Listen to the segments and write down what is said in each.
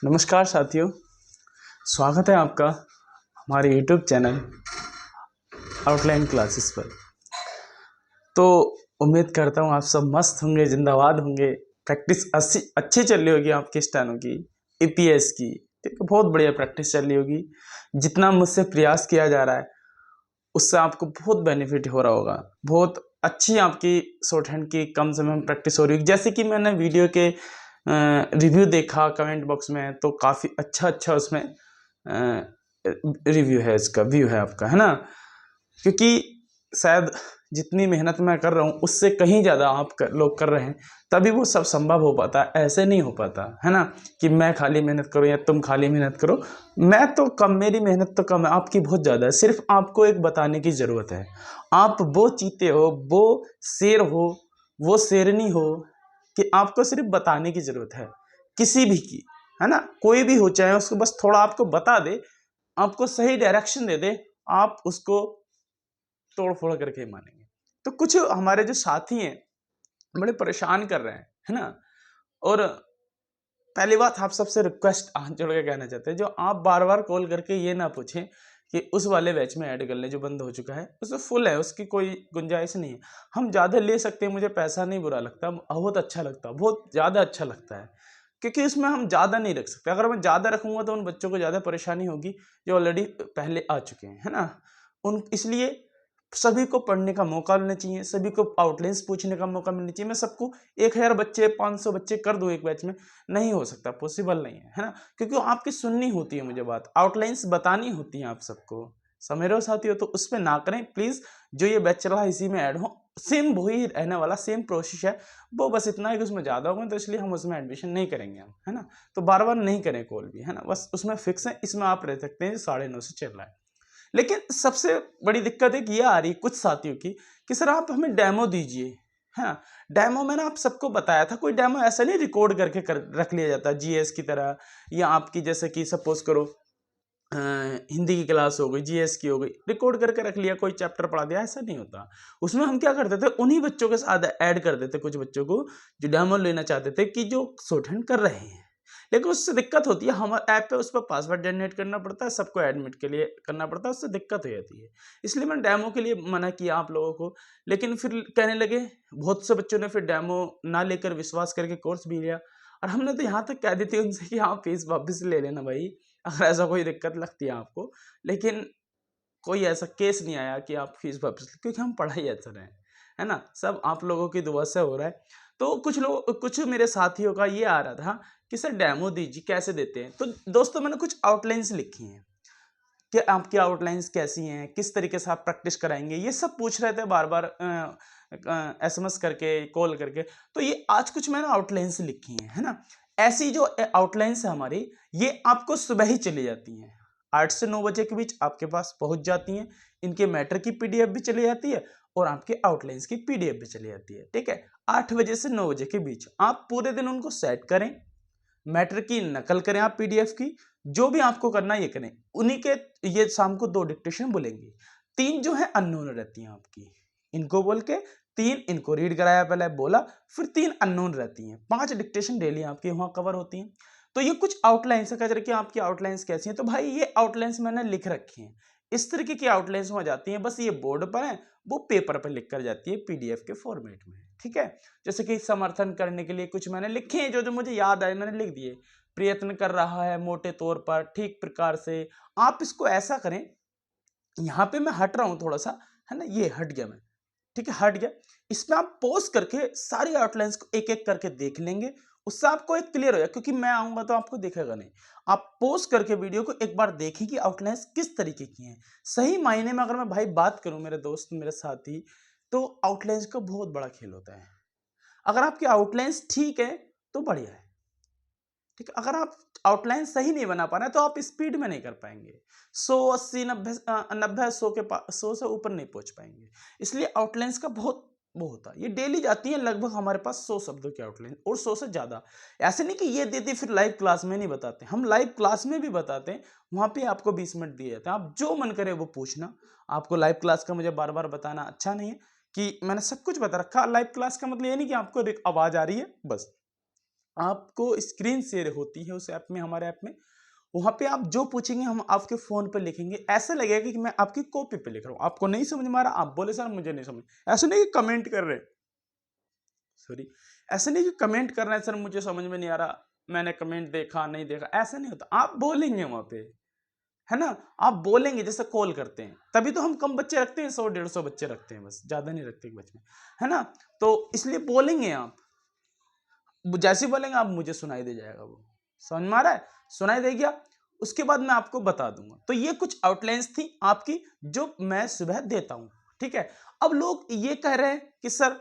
नमस्कार साथियों, स्वागत है आपका हमारे यूट्यूब चैनल आउटलाइन क्लासेस पर। तो उम्मीद करता हूँ आप सब मस्त होंगे, जिंदाबाद होंगे। प्रैक्टिस अच्छी चल रही होगी आपकी स्टेनो की, ईपीएस की। ठीक है, बहुत बढ़िया प्रैक्टिस चल रही होगी। जितना मुझसे प्रयास किया जा रहा है उससे आपको बहुत बेनिफिट हो रहा होगा। बहुत अच्छी आपकी शॉर्ट हैंड की कम समय में प्रैक्टिस हो रही है। जैसे कि मैंने वीडियो के रिव्यू देखा कमेंट बॉक्स में, तो काफ़ी अच्छा उसमें रिव्यू है, इसका व्यू है आपका, है ना। क्योंकि शायद जितनी मेहनत मैं कर रहा हूँ उससे कहीं ज़्यादा लोग कर रहे हैं, तभी वो सब संभव हो पाता है। ऐसे नहीं हो पाता, है ना, कि मैं खाली मेहनत करूँ या तुम खाली मेहनत करो। मैं तो कम, मेरी मेहनत तो कम है, आपकी बहुत ज़्यादा है। सिर्फ आपको एक बताने की ज़रूरत है। आप वो चीते हो, वो शेर हो, वो शेरनी हो, कि आपको सिर्फ बताने की ज़रूरत है, किसी भी की, है ना। कोई भी हो, चाहे उसको बस थोड़ा आपको बता दे, आपको सही डायरेक्शन दे दे, आप उसको तोड़ फोड़ करके ही मानेंगे। तो कुछ हमारे जो साथी हैं बड़े परेशान कर रहे हैं, है ना। और पहली बात, आप सबसे रिक्वेस्ट हाथ जोड़ के कहना चाहते हैं, जो आप बार बार कॉल करके ये ना पूछें कि उस वाले बैच में ऐड कर लें जो बंद हो चुका है, उसमें फुल है, उसकी कोई गुंजाइश नहीं है। हम ज़्यादा ले सकते हैं, मुझे पैसा नहीं बुरा लगता, बहुत अच्छा लगता, बहुत ज़्यादा अच्छा लगता है, क्योंकि उसमें हम ज़्यादा नहीं रख सकते। अगर मैं ज़्यादा रखूँगा तो उन बच्चों को ज़्यादा परेशानी होगी जो ऑलरेडी पहले आ चुके हैं, है ना। इसलिए सभी को पढ़ने का मौका मिलना चाहिए, सभी को आउटलाइंस पूछने का मौका मिलना चाहिए। मैं सबको 1000 बच्चे, 500 बच्चे कर दूं एक बैच में, नहीं हो सकता, पॉसिबल नहीं है ना। क्योंकि आपकी सुननी होती है, मुझे बात आउटलाइंस बतानी होती है आप सबको। समझ रहे हो साथियों? तो उस पर ना करें प्लीज। जो ये बैच चल रहा है इसी में ऐड हो, सेम वही रहने वाला, सेम प्रोसेस है। वो बस इतना है कि उसमें ज्यादा होगा, तो इसलिए हम उसमें एडमिशन नहीं करेंगे हम, है ना। तो बार बार नहीं करें कॉल भी, है ना, बस उसमें फिक्स है। इसमें आप रह सकते हैं जो 9:30 से चल रहा है। लेकिन सबसे बड़ी दिक्कत एक ये आ रही है कुछ साथियों की, कि सर आप हमें डेमो दीजिए। हाँ, डेमो मैंने आप सबको बताया था, कोई डेमो ऐसा नहीं रिकॉर्ड करके रख लिया जाता जीएस की तरह, या आपकी जैसे कि सपोज करो हिंदी की क्लास हो गई, जीएस की हो गई, रिकॉर्ड करके रख लिया, कोई चैप्टर पढ़ा दिया, ऐसा नहीं होता। उसमें हम क्या करते थे, उन्हीं बच्चों के साथ ऐड कर देते कुछ बच्चों को जो डेमो लेना चाहते थे, कि जो शॉर्ट हैंड कर रहे हैं। लेकिन उससे दिक्कत होती है, हमारे ऐप पे उस पर पासवर्ड जनरेट करना पड़ता है, सबको एडमिट के लिए करना पड़ता है, उससे दिक्कत हो जाती है। इसलिए मैंने डेमो के लिए मना किया आप लोगों को। लेकिन फिर कहने लगे, बहुत से बच्चों ने फिर डेमो ना लेकर विश्वास करके कोर्स भी लिया। और हमने तो यहाँ तक कह दी थी उनसे कि आप फीस वापस ले लेना भाई, अगर ऐसा कोई दिक्कत लगती है आपको। लेकिन कोई ऐसा केस नहीं आया कि आप फीस वापस, क्योंकि हम पढ़ाई अच्छा रहे हैं, है ना। सब आप लोगों की दुआ से हो रहा है। तो कुछ मेरे साथियों का ये आ रहा था कि सर डेमो दीजिए, कैसे देते हैं। तो दोस्तों मैंने कुछ आउटलाइंस लिखी हैं कि आपकी आउटलाइंस कैसी हैं, किस तरीके से आप प्रैक्टिस कराएंगे, ये सब पूछ रहे थे बार बार एसएमएस करके, कॉल करके। तो ये आज कुछ मैंने आउटलाइंस लिखी हैं, है ना। ऐसी जो आउटलाइंस है हमारी, ये आपको सुबह ही चली जाती हैं, 8 से 9 बजे के बीच आपके पास पहुंच जाती हैं। इनके मैटर की पीडीएफ भी चली जाती है और आपके आउटलाइंस की पीडीएफ भी चली जाती है। ठीक है, 8 बजे से 9 बजे के बीच आप पूरे दिन उनको सेट करें, मैटर की नकल करें आप पीडीएफ की, जो भी आपको करना है ये करें। उन्हीं के ये शाम को 2 डिक्टेशन बोलेंगे, 3 जो है अननोन रहती हैं आपकी, इनको बोल के 3 इनको रीड कराया, पहले बोला, फिर 3 अननोन रहती हैं। 5 डिक्टेशन डेली आपके वहां कवर होती हैं। तो ये कुछ आउटलाइंस है, कह कि आपकी आउटलाइंस कैसी हैं। तो भाई ये आउटलाइंस मैंने लिख रखी हैं, इस तरीके की आउटलाइंस वहां जाती हैं। बस ये बोर्ड पर है, वो पेपर पर लिख कर जाती है पीडीएफ के फॉर्मेट में। ठीक है, जैसे कि समर्थन करने के लिए कुछ मैंने लिखे हैं, जो जो मुझे याद आए मैंने लिख दिए। प्रयत्न कर रहा है मोटे तौर पर ठीक प्रकार से, आप इसको ऐसा करें। यहाँ पे मैं हट रहा हूँ थोड़ा सा, है ना, ये हट गया मैं, ठीक है, हट गया। इसमें आप पॉज करके सारी आउटलाइंस को एक एक करके देख लेंगे, उससे आपको एक क्लियर हो जाए, क्योंकि मैं आऊंगा तो आपको दिखेगा नहीं। आप पॉज करके वीडियो को एक बार देखें कि आउटलाइंस किस तरीके की हैं। सही मायने में अगर मैं भाई बात करूं मेरे दोस्त, मेरे साथी, तो आउटलाइंस का बहुत बड़ा खेल होता है। अगर आपकी आउटलाइंस ठीक है तो बढ़िया है, ठीक है। अगर आप आउटलाइन सही नहीं बना पा रहे हैं तो आप स्पीड में नहीं कर पाएंगे, 100 80 90 90 100 के 100 से ऊपर नहीं पहुंच पाएंगे। इसलिए आउटलाइंस का बहुत वो होता है। ये डेली जाती है लगभग हमारे पास 100 शब्दों की आउटलाइन, और 100 से ज्यादा। ऐसे नहीं कि ये देती फिर लाइव क्लास में नहीं बताते, हम लाइव क्लास में भी बताते हैं। वहां पे आपको 20 मिनट दिए जाते हैं, आप जो मन करे वो पूछना। आपको लाइव क्लास का मुझे बार बार बताना अच्छा नहीं है, कि मैंने सब कुछ बता रखा। लाइव क्लास का मतलब ये नहीं कि आपको आवाज आ रही है बस, आपको स्क्रीन शेयर होती है उस ऐप में, हमारे ऐप में। वहां पे आप जो पूछेंगे हम आपके फोन पे लिखेंगे, ऐसे लगेगा कि मैं आपकी कॉपी पे लिख रहा हूं। आपको नहीं समझ में आ रहा, आप बोले सर मुझे नहीं समझ, ऐसे नहीं कि कमेंट कर रहे, सॉरी, ऐसे नहीं कि कमेंट कर रहे हैं सर मुझे समझ में नहीं आ रहा, मैंने कमेंट देखा नहीं देखा, ऐसा नहीं होता। आप बोलेंगे वहां पे, है ना, आप बोलेंगे जैसे कॉल करते हैं। तभी तो हम कम बच्चे रखते हैं, 100-150 बच्चे रखते हैं, बस ज्यादा नहीं रखते एक बच्चे में, है ना। तो इसलिए बोलेंगे आप, जैसे बोलेंगे आप मुझे सुनाई दे जाएगा, वो समझ में आ रहा है, सुनाई दे गया। उसके बाद मैं आपको बता दूंगा। तो ये कुछ आउटलाइंस थी आपकी जो मैं सुबह देता हूं, ठीक है। अब लोग ये कह रहे हैं कि सर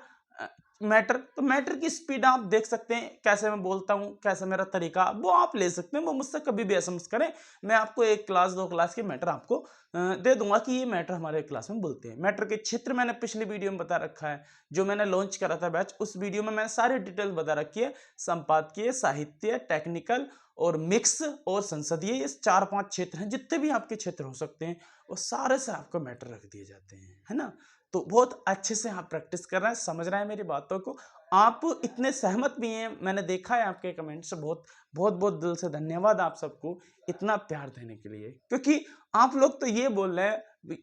मैटर, तो मैटर की स्पीड आप देख सकते हैं, कैसे मैं बोलता हूं, कैसे मेरा तरीका, वो आप ले सकते हैं। वो मुझसे कभी भी एसएमएस करें, मैं आपको 1 क्लास 2 क्लास के मैटर आपको दे दूंगा कि ये मैटर हमारे क्लास में बोलते हैं। मैटर के क्षेत्र मैंने पिछली वीडियो में बता रखा है, जो मैंने लॉन्च करा था बैच, उस वीडियो में मैंने सारी डिटेल बता रखी है। संपादकीय, साहित्य, टेक्निकल और मिक्स और संसदीय, ये 4-5 क्षेत्र हैं, जितने भी आपके क्षेत्र हो सकते हैं वो सारे से आपको मैटर रख दिए जाते हैं, है ना। तो बहुत अच्छे से आप प्रैक्टिस कर रहे हैं, समझ रहे हैं मेरी बातों को, आप इतने सहमत भी हैं, मैंने देखा है आपके कमेंट से। बहुत बहुत बहुत दिल से धन्यवाद आप सबको इतना प्यार देने के लिए, क्योंकि आप लोग तो ये बोल रहे हैं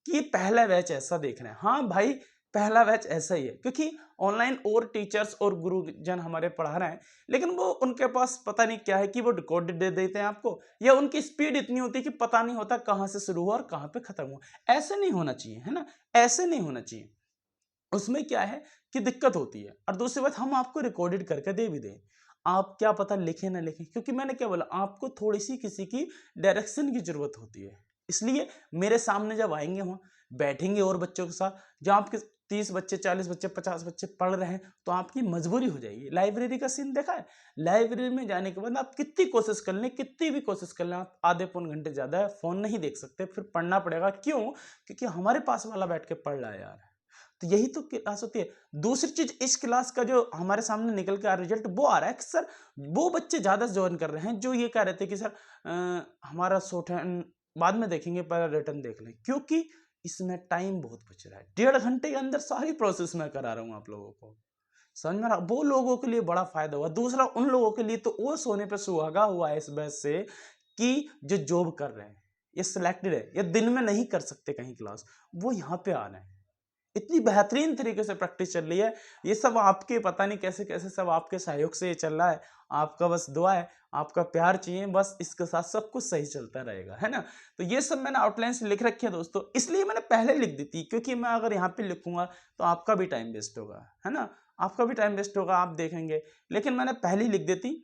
कि पहला बैच ऐसा देख रहे हैं। हाँ भाई, पहला बैच ऐसा ही है, क्योंकि ऑनलाइन और टीचर्स और गुरुजन हमारे पढ़ा रहे हैं, लेकिन वो उनके पास पता नहीं क्या है कि वो रिकॉर्डेड दे देते हैं आपको, या उनकी स्पीड इतनी होती है कि पता नहीं होता कहाँ से शुरू हुआ और कहाँ पे खत्म हुआ। ऐसे नहीं होना चाहिए, है ना, ऐसे नहीं होना चाहिए। उसमें क्या है कि दिक्कत होती है। और दूसरी बात, हम आपको रिकॉर्डेड करके दे भी दें, आप क्या पता लिखें ना लिखें, क्योंकि मैंने क्या बोला, आपको थोड़ी सी किसी की डायरेक्शन की जरूरत होती है। इसलिए मेरे सामने जब आएंगे, वहां बैठेंगे और बच्चों के साथ, जब आपके 30 बच्चे, 40 बच्चे, 50 बच्चे पढ़ रहे हैं, तो आपकी मजबूरी हो जाएगी। लाइब्रेरी का सीन देखा है, लाइब्रेरी में जाने के बाद आप कितनी कोशिश कर लें, कितनी भी कोशिश कर लें, आप आधे पौन घंटे ज्यादा फोन नहीं देख सकते, फिर पढ़ना पड़ेगा। क्यों? क्योंकि हमारे पास वाला बैठ के पढ़ रहा है यार। तो यही तो क्लास होती है। दूसरी चीज, इस क्लास का जो हमारे सामने निकल के आ रिजल्ट वो आ रहा है कि सर वो बच्चे ज्यादा ज्वाइन कर रहे हैं जो ये कह रहे थे कि सर हमारा शॉर्ट बाद में देखेंगे, पहले रिटर्न देख लें, क्योंकि इसमें टाइम बहुत बच रहा है। 1.5 घंटे के अंदर सारी प्रोसेस मैं करा रहा हूँ आप लोगों को, समझ में आ रहा। वो लोगों के लिए बड़ा फायदा हुआ। दूसरा, उन लोगों के लिए तो वो सोने पे सुहागा हुआ है इस वजह से कि जो जॉब कर रहे हैं, ये सिलेक्टेड है, ये दिन में नहीं कर सकते कहीं क्लास, वो यहाँ पे आ रहे हैं। इतनी बेहतरीन तरीके से प्रैक्टिस चल रही है। ये सब आपके पता नहीं कैसे कैसे सब आपके सहयोग से ये चल रहा है। आपका बस दुआ है, आपका प्यार चाहिए, बस इसके साथ सब कुछ सही चलता रहेगा, है ना। तो ये सब मैंने आउटलाइन लिख रखी है दोस्तों, इसलिए मैंने पहले लिख दी थी, क्योंकि मैं अगर यहाँ पे लिखूंगा तो आपका भी टाइम वेस्ट होगा, है ना, आपका भी टाइम वेस्ट होगा, आप देखेंगे। लेकिन मैंने पहले ही लिख देती,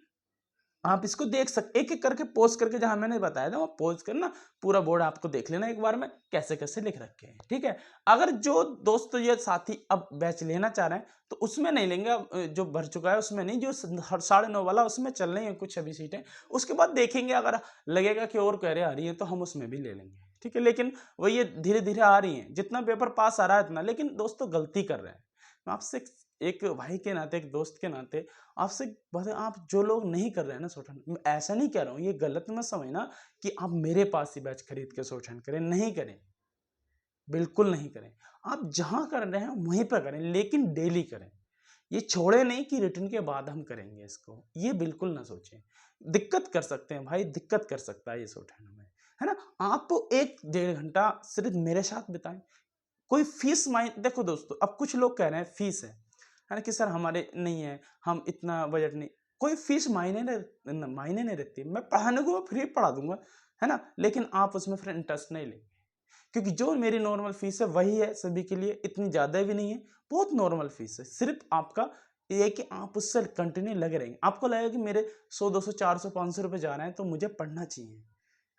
आप इसको देख सकते, एक एक करके पोस्ट करके, जहां मैंने बताया था वहां पोस्ट करना, पूरा बोर्ड आपको देख लेना एक बार में कैसे कैसे लिख रखे हैं, ठीक है। अगर जो दोस्त ये साथी अब बैच लेना चाह रहे हैं तो उसमें नहीं लेंगे, अब जो भर चुका है उसमें नहीं, जो 9:30 वाला उसमें चल रही है कुछ अभी सीटें, उसके बाद देखेंगे, अगर लगेगा कि और क्वेरी आ रही है तो हम उसमें भी ले लेंगे, ठीक है। लेकिन वो ये धीरे धीरे आ रही है, जितना पेपर पास आ रहा है इतना। लेकिन दोस्तों गलती कर रहे हैं, मैं आपसे एक भाई के नाते, एक दोस्त के नाते आपसे बता, आप जो लोग नहीं कर रहे हैं ना शॉर्ट हैंड, मैं ऐसा नहीं कह रहा हूँ, ये गलत मत समझना कि आप मेरे पास ही बैच खरीद के शॉर्ट हैंड करें, नहीं करें, बिल्कुल नहीं करें। आप जहां कर रहे हैं वहीं पर करें, लेकिन डेली करें। ये छोड़े नहीं कि रिटर्न के बाद हम करेंगे इसको, ये बिल्कुल ना सोचें। दिक्कत कर सकते हैं भाई, दिक्कत कर सकता है ये शॉर्ट हैंड में, है ना। आप 1-1.5 घंटा सिर्फ मेरे साथ बिताएं, कोई फीस माइंड, देखो दोस्तों, अब कुछ लोग कह रहे हैं फीस है ना, कि सर हमारे नहीं है, हम इतना बजट नहीं, कोई फीस मायने नहीं रखती। मैं पढ़ाने को फ्री पढ़ा दूंगा, है ना, लेकिन आप उसमें फिर इंटरेस्ट नहीं लेंगे, क्योंकि जो मेरी नॉर्मल फीस है वही है सभी के लिए, इतनी ज़्यादा भी नहीं है, बहुत नॉर्मल फीस है। सिर्फ आपका ये है कि आप उससे कंटिन्यू लगे रहेंगे, आपको लगेगा कि मेरे 100, 200, 400, 500 रुपये जा रहे हैं तो मुझे पढ़ना चाहिए,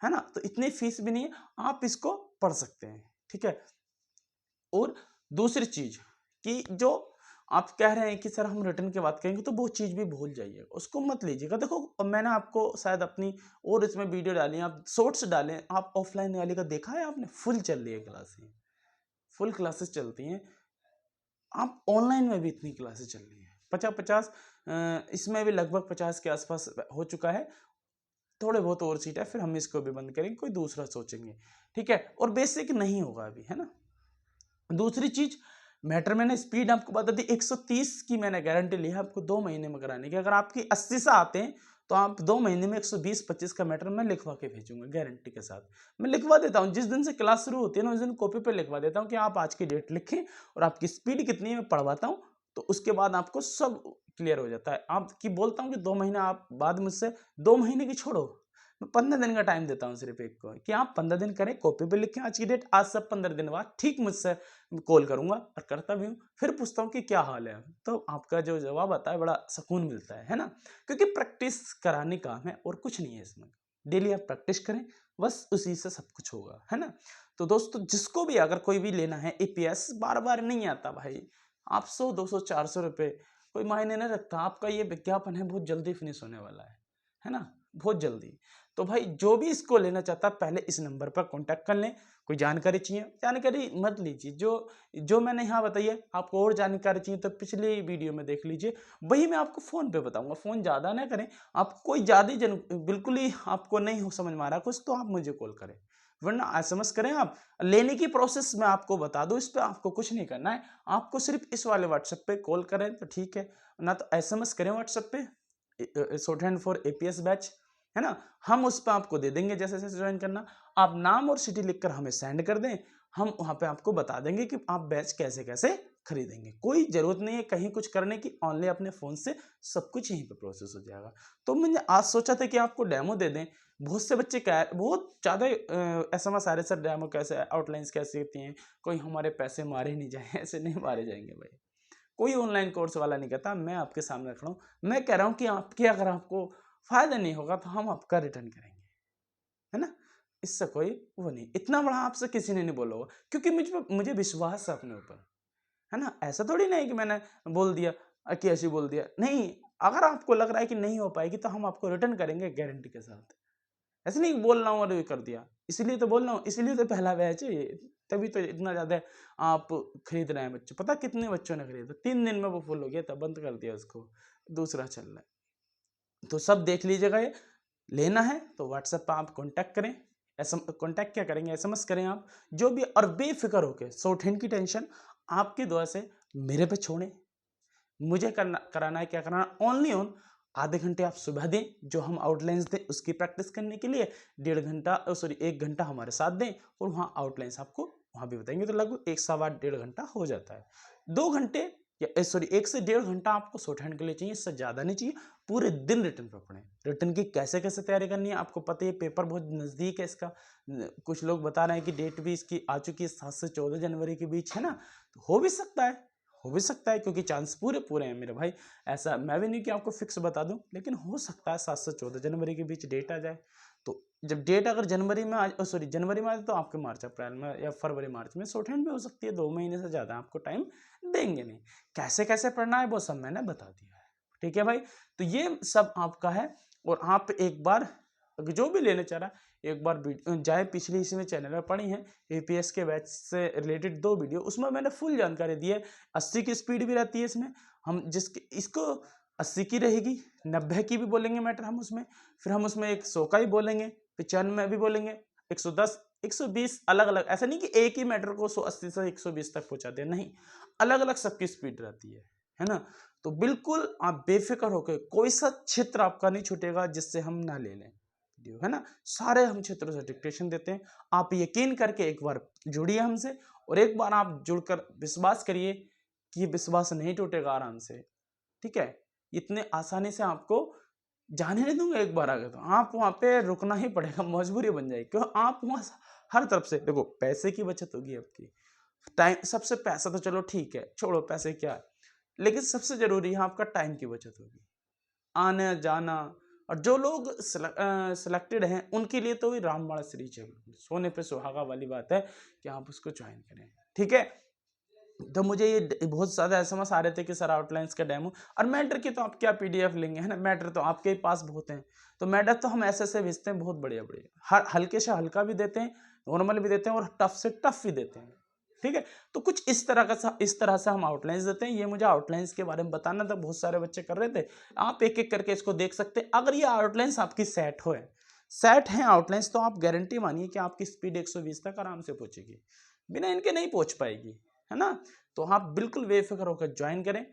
है ना। तो इतनी फीस भी नहीं है, आप इसको पढ़ सकते हैं, ठीक है। और दूसरी चीज कि जो आप कह रहे हैं कि सर हम रिटर्न की बात करेंगे, तो वो चीज भी भूल जाइएगा, उसको मत लीजिएगा। देखो, अब मैंने आपको शायद अपनी और इसमें वीडियो डाली है, आप शॉर्ट्स डालें, आप ऑफलाइन वाली का देखा है आपने, फुल चल रही है क्लासें, फुल क्लासेस चलती हैं। आप ऑनलाइन में भी इतनी क्लासेस चल रही हैं, 50-50, इसमें भी लगभग 50 के आसपास हो चुका है। थोड़े बहुत और सीट है, फिर हम इसको भी बंद करेंगे, कोई दूसरा सोचेंगे, ठीक है। और बेसिक नहीं होगा अभी, है ना। दूसरी चीज, मैटर मैंने स्पीड आपको बता दी 130 की मैंने गारंटी ली है आपको 2 महीने में कराने की। अगर आपकी 80 से आते हैं तो आप 2 महीने में 120-25 का मैटर मैं लिखवा के भेजूंगा गारंटी के साथ। मैं लिखवा देता हूँ, जिस दिन से क्लास शुरू होती है ना उस दिन कॉपी पे लिखवा देता हूँ कि आप आज की डेट लिखें और आपकी स्पीड कितनी है मैं पढ़वाता हूँ, तो उसके बाद आपको सब क्लियर हो जाता है। आप की बोलता हूँ कि 2 महीने आप बाद मुझसे 2 महीने की छोड़ो, मैं 15 दिन का टाइम देता हूँ सिर्फ एक को, कि आप 15 दिन करें, कॉपी पे लिखें आज की डेट, आज से 15 दिन बाद ठीक मुझसे कॉल करूंगा और करता भी हूँ, फिर पूछता हूँ कि क्या हाल है, तो आपका जो जवाब आता है बड़ा सुकून मिलता है ना, क्योंकि प्रैक्टिस कराने काम है और कुछ नहीं है इसमें। डेली आप प्रैक्टिस करें, बस उसी से सब कुछ होगा, है ना। तो दोस्तों जिसको भी अगर कोई भी लेना है एपीएस, बार बार नहीं आता भाई, आप 100 200 400 रुपये कोई मायने नहीं रखता, आपका ये विज्ञापन है बहुत जल्दी फिनिश होने वाला है ना, बहुत जल्दी। तो भाई जो भी इसको लेना चाहता है पहले इस नंबर पर कांटेक्ट कर लें। कोई जानकारी चाहिए, जानकारी मत लीजिए, जो मैंने यहाँ बताई है, आपको और जानकारी चाहिए तो पिछली वीडियो में देख लीजिए, वही मैं आपको फ़ोन पे बताऊंगा। फ़ोन ज़्यादा ना करें, आपको कोई ज़्यादा बिल्कुल ही आपको नहीं हो समझ में आ रहा कुछ तो आप मुझे कॉल करें, वरना एसएमएस करें। आप लेने की प्रोसेस मैं आपको बता दूं, इस पर आपको कुछ नहीं करना है, आपको सिर्फ इस वाले व्हाट्सएप पे कॉल करें तो ठीक है, ना तो एसएमएस करें व्हाट्सएप पे short hand for APS batch, है ना। हम उस पर आपको दे देंगे जैसे जैसे ज्वाइन करना, आप नाम और सिटी लिखकर हमें सेंड कर दें, हम वहां पे आपको बता देंगे कि आप बैच कैसे कैसे खरीदेंगे। कोई जरूरत नहीं है कहीं कुछ करने की, ऑनलाइन अपने फोन से सब कुछ यहीं पे प्रोसेस हो जाएगा। तो मैंने आज सोचा था कि आपको डेमो दे दें। बहुत से बच्चे बहुत ज़्यादा एसएमएस आ रहे, सर डेमो कैसे, आउटलाइंस कैसे होती हैं, कोई हमारे पैसे मारे नहीं जाए। ऐसे नहीं मारे जाएंगे भाई, कोई ऑनलाइन कोर्स वाला नहीं कहता, मैं आपके सामने रख रहा हूँ। मैं कह रहा हूँ कि आपके अगर आपको फायदा नहीं होगा तो हम आपका रिटर्न करेंगे, है ना। इससे कोई वो नहीं, इतना बड़ा आपसे किसी ने नहीं बोला होगा, क्योंकि मुझे विश्वास है अपने ऊपर, है ना। ऐसा थोड़ी नहीं कि मैंने बोल दिया कि ऐसे बोल दिया, नहीं। अगर आपको लग रहा है कि नहीं हो पाएगी तो हम आपको रिटर्न करेंगे गारंटी के साथ। ऐसे नहीं बोल रहा हूँ और ये कर दिया, इसलिए तो बोल रहा हूँ, इसलिए तो पहला बैच है ये, तभी तो इतना ज़्यादा आप खरीद रहे हैं बच्चे। पता कितने बच्चों ने खरीदा, 3 दिन में वो फुल हो गया तब बंद कर दिया उसको, दूसरा चल रहा है। तो सब देख लीजिएगा, ये लेना है तो व्हाट्सएप पर आप कांटेक्ट करें, कांटेक्ट क्या करेंगे, एसएमएस करें आप जो भी, और बेफिक्र होकर शॉर्ट हैंड की टेंशन आपकी दुआ से मेरे पे छोड़ें। मुझे कराना है क्या कराना, ओनली ऑन आधे घंटे आप सुबह दें, जो हम आउटलाइंस दें उसकी प्रैक्टिस करने के लिए, 1.5 घंटा 1 घंटा हमारे साथ दें और वहाँ आउटलाइंस आपको वहाँ भी बताएंगे, तो लगभग 1 सवा 1.5 घंटा हो जाता है। 2 घंटे या 1 से 1.5 घंटा आपको शॉर्ट हैंड के लिए चाहिए, इससे ज़्यादा नहीं चाहिए। पूरे दिन रिटर्न पर पढ़ें, रिटर्न की कैसे कैसे तैयारी करनी है आपको पता है, पेपर बहुत नज़दीक है इसका। कुछ लोग बता रहे हैं कि डेट भी इसकी आ चुकी है, 7 से 14 जनवरी के बीच, है ना। तो हो भी सकता है, हो भी सकता है, क्योंकि चांस पूरे पूरे हैं मेरे भाई। ऐसा मैं भी नहीं कि आपको फिक्स बता दूं, लेकिन हो सकता है 7 से 14 जनवरी के बीच डेट आ जाए। तो जब डेट अगर जनवरी में जनवरी में आ जाए तो आपके मार्च अप्रैल में या फरवरी मार्च में शॉर्ट हैंड भी हो सकती है। 2 महीने से ज़्यादा आपको टाइम देंगे नहीं। कैसे कैसे पढ़ना है वो सब मैंने बता दिया है, ठीक है भाई। तो ये सब आपका है, और आप एक बार जो भी लेने चाह रहा है एक बार जाए, पिछली इसी में चैनल में पढ़ी है एपीएस के बैच से रिलेटेड 2 वीडियो, उसमें मैंने फुल जानकारी दी है। 80 की स्पीड भी रहती है इसमें, हम जिसके इसको 80 की रहेगी, 90 की भी बोलेंगे मैटर हम उसमें, फिर हम उसमें 100 का ही बोलेंगे, 95 में भी बोलेंगे, 110 120 अलग अलग। ऐसा नहीं कि एक ही मैटर को 180 से 120 तक पहुंचा दे, नहीं, अलग अलग सबकी स्पीड रहती है ना। तो बिल्कुल आप बेफिक्र होकर, कोई सा क्षेत्र आपका नहीं छूटेगा जिससे हम ना ले लें, है ना। सारे हम क्षेत्रों से डिक्टेशन देते हैं। आप यकीन करके एक बार जुड़िए हमसे, और एक बार आप जुड़कर विश्वास करिए कि ये विश्वास नहीं टूटेगा आराम से, ठीक है। इतने आसानी से आपको जाने नहीं दूंगा। एक बार आ गए तो आप वहां पे रुकना ही पड़ेगा, मजबूरी बन जाएगी, क्यों आप वहां हर तरफ से देखो, पैसे की बचत होगी आपकी, टाइम सबसे, पैसा तो चलो ठीक है, छोड़ो पैसे क्या है, लेकिन सबसे जरूरी है आपका टाइम की बचत होगी, आना जाना। और जो लोग सिलेक्टेड हैं उनके लिए तो रामबाण सीरीज है, सोने पे सुहागा वाली बात है कि आप उसको ज्वाइन करें, ठीक है। तो मुझे ये बहुत ज़्यादा एसएमएस आ रहे थे कि सर आउटलाइंस का डेमो, और मैटर की तो आप क्या पीडीएफ लेंगे, है ना। मैटर तो आपके पास बहुत हैं, तो मैटर तो हम ऐसे भेजते हैं बहुत बढ़िया बढ़िया, हर हल्के से हल्का भी देते हैं, नॉर्मल भी देते हैं, और टफ से टफ भी देते हैं, ठीक है। तो कुछ इस तरह से हम आउटलाइंस देते हैं। ये मुझे आउटलाइंस के बारे में बताना था, बहुत सारे बच्चे कर रहे थे, आप एक एक करके इसको देख सकते हैं। अगर ये आउटलाइंस आपकी सेट है आउटलाइंस, तो आप गारंटी मानिए कि आपकी स्पीड 120 तक आराम से पहुंचेगी, बिना इनके नहीं पहुंच पाएगी, है ना। तो आप बिल्कुल बेफिक्र होकर ज्वाइन करें,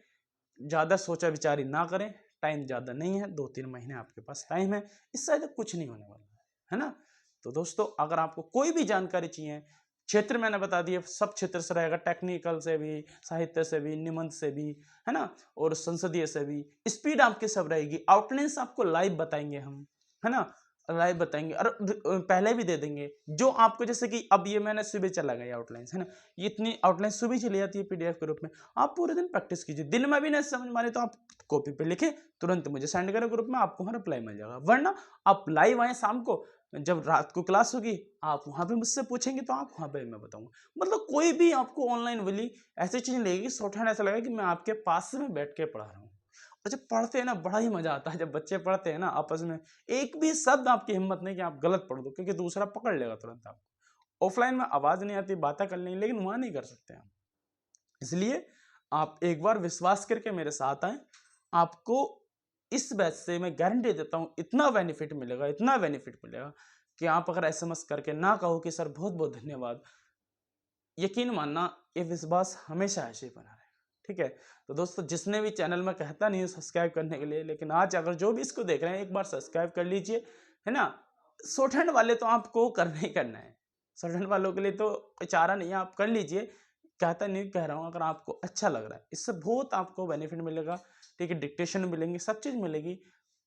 ज़्यादा सोचा विचारी ना करें, टाइम ज़्यादा नहीं है, 2-3 महीने आपके पास टाइम है, इससे ज़्यादा कुछ नहीं होने वाला है ना। तो दोस्तों अगर आपको कोई भी जानकारी चाहिए, क्षेत्र मैंने बता दिए, सब क्षेत्र से रहेगा, टेक्निकल से भी, साहित्य से भी, निबंध से भी, है ना, और संसदीय से भी, स्पीड आपकी सब रहेगी, आउटलाइंस आपको लाइव बताएंगे हम, है ना, लाइव बताएंगे और पहले भी दे देंगे जो आपको, जैसे कि अब ये मैंने सुबह चला गया आउटलाइंस, है ना, ये इतनी आउटलाइन सुबह चली जाती है पीडीएफ के रूप में, आप पूरे दिन प्रैक्टिस कीजिए, दिन में भी नहीं समझ मारे तो आप कॉपी पे लिखे तुरंत मुझे सेंड करें ग्रुप में, आपको वहाँ रिप्लाई मिल जाएगा, वरना आप लाइव आए शाम को, जब रात को क्लास होगी आप वहाँ पे मुझसे पूछेंगे तो आप वहाँ पे मैं बताऊंगा। मतलब कोई भी आपको ऑनलाइन वाली ऐसी चीज़ नहीं लगेगी, शॉर्ट हैंड ऐसा लगेगा कि मैं आपके पास से मैं बैठ के पढ़ा रहा हूँ। और जब पढ़ते हैं ना बड़ा ही मजा आता है, जब बच्चे पढ़ते हैं ना आपस में, एक भी शब्द आपकी हिम्मत नहीं कि आप गलत पढ़ दो, क्योंकि दूसरा पकड़ लेगा तुरंत आपको। ऑफलाइन में आवाज़ नहीं आती, बातें कर लेंगे, लेकिन वहाँ नहीं कर सकते हम। इसलिए आप एक बार विश्वास करके मेरे साथ आए, आपको इस बैच से मैं गारंटी देता हूँ इतना बेनिफिट मिलेगा, इतना बेनिफिट मिलेगा कि आप अगर एसएमएस करके ना कहो कि सर बहुत बहुत धन्यवाद, यकीन मानना ये विश्वास हमेशा ऐसे ही बना रहेगा। ठीक है, तो दोस्तों जिसने भी चैनल में कहता नहीं है सब्सक्राइब करने के लिए, लेकिन आज अगर जो भी इसको देख रहे हैं एक बार सब्सक्राइब कर लीजिए, है ना। शॉर्ट हैंड वाले तो आपको करना ही करना है, शॉर्ट हैंड वालों के लिए तो चारा नहीं है, आप कर लीजिए, कहता नहीं कह रहा हूँ, अगर आपको अच्छा लग रहा है इससे बहुत आपको बेनिफिट मिलेगा। ठीक है, डिक्टेशन मिलेंगे, सब चीज़ मिलेगी।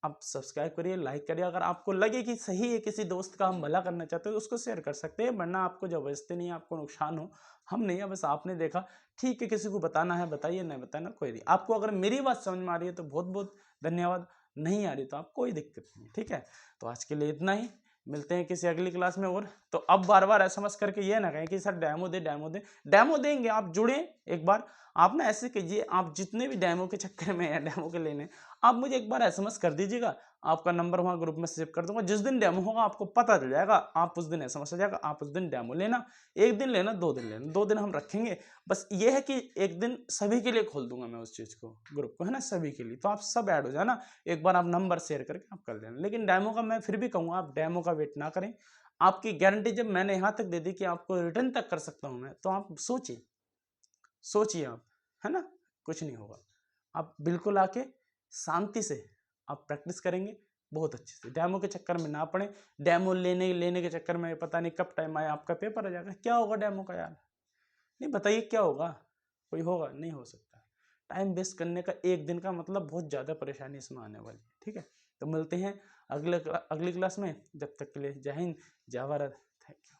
आप सब्सक्राइब करिए, लाइक करिए, अगर आपको लगे कि सही है, किसी दोस्त का हम भला करना चाहते हो तो उसको शेयर कर सकते हैं, वरना आपको जबरदस्ती नहीं है, आपको नुकसान हो हम नहीं है, बस आपने देखा ठीक है, किसी को बताना है बताइए, नहीं बताना कोई नहीं। आपको अगर मेरी बात समझ में आ रही है तो बहुत बहुत धन्यवाद, नहीं आ रही तो आप कोई दिक्कत नहीं। ठीक है, तो आज के लिए इतना ही, मिलते हैं किसी अगली क्लास में। और तो अब बार बार एसएमएस करके ये ना कहें कि सर डेमो दे, डेमो दे, डेमो देंगे, आप जुड़े एक बार, आप ना ऐसे कीजिए, आप जितने भी डेमो के चक्कर में या डेमो के लेने, आप मुझे एक बार एसएमएस कर दीजिएगा, आपका नंबर वहाँ ग्रुप में सेव कर दूंगा, जिस दिन डेमो होगा आपको पता चल जाएगा, आप उस दिन एसएमएस आ जाएगा, आप उस दिन डेमो लेना, एक दिन लेना, 2 दिन लेना, 2 दिन हम रखेंगे। बस ये है कि एक दिन सभी के लिए खोल दूंगा मैं उस चीज़ को, ग्रुप को, है ना, सभी के लिए, तो आप सब ऐड हो जाना, एक बार आप नंबर शेयर करके आप कर देना। लेकिन डेमो का मैं फिर भी कहूँगा आप डेमो का वेट ना करें, आपकी गारंटी जब मैंने यहाँ तक दे दी कि आपको रिटर्न तक कर सकता हूँ मैं, तो आप सोचिए, सोचिए आप, है ना, कुछ नहीं होगा। आप बिल्कुल आके शांति से आप प्रैक्टिस करेंगे बहुत अच्छे से, डेमो के चक्कर में ना पड़े, डेमो लेने लेने के चक्कर में पता नहीं कब टाइम आया आपका पेपर आ जाएगा, क्या होगा डेमो का यार, नहीं बताइए क्या होगा, कोई होगा, नहीं हो सकता। टाइम वेस्ट करने का एक दिन का मतलब बहुत ज़्यादा परेशानी इसमें आने वाली है। ठीक है, तो मिलते हैं अगले अगली क्लास में, जब तक के लिए जय हिंद, जय भारत, थैंक यू।